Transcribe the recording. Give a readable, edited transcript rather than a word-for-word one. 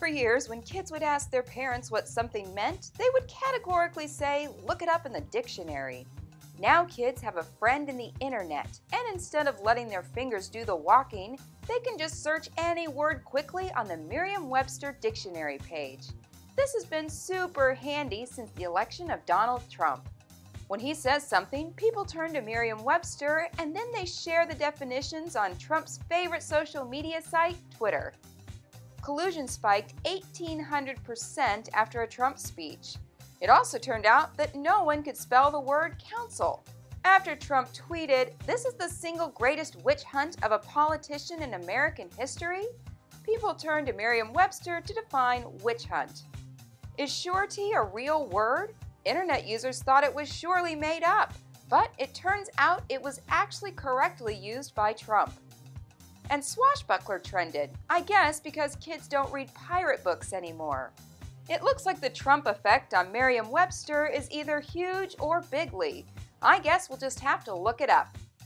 years, when kids would ask their parents what something meant, they would categorically say, "Look it up in the dictionary." Now kids have a friend in the internet, and instead of letting their fingers do the walking, they can just search any word quickly on the Merriam-Webster dictionary page. This has been super handy since the election of Donald Trump. When he says something, people turn to Merriam-Webster and then they share the definitions on Trump's favorite social media site, Twitter. Collusion spiked 1,800% after a Trump speech. It also turned out that no one could spell the word council. After Trump tweeted, "This is the single greatest witch hunt of a politician in American history," people turned to Merriam-Webster to define witch hunt. Is surety a real word? Internet users thought it was surely made up, but it turns out it was actually correctly used by Trump. And swashbuckler trended, I guess because kids don't read pirate books anymore. It looks like the Trump effect on Merriam-Webster is either huge or bigly. I guess we'll just have to look it up.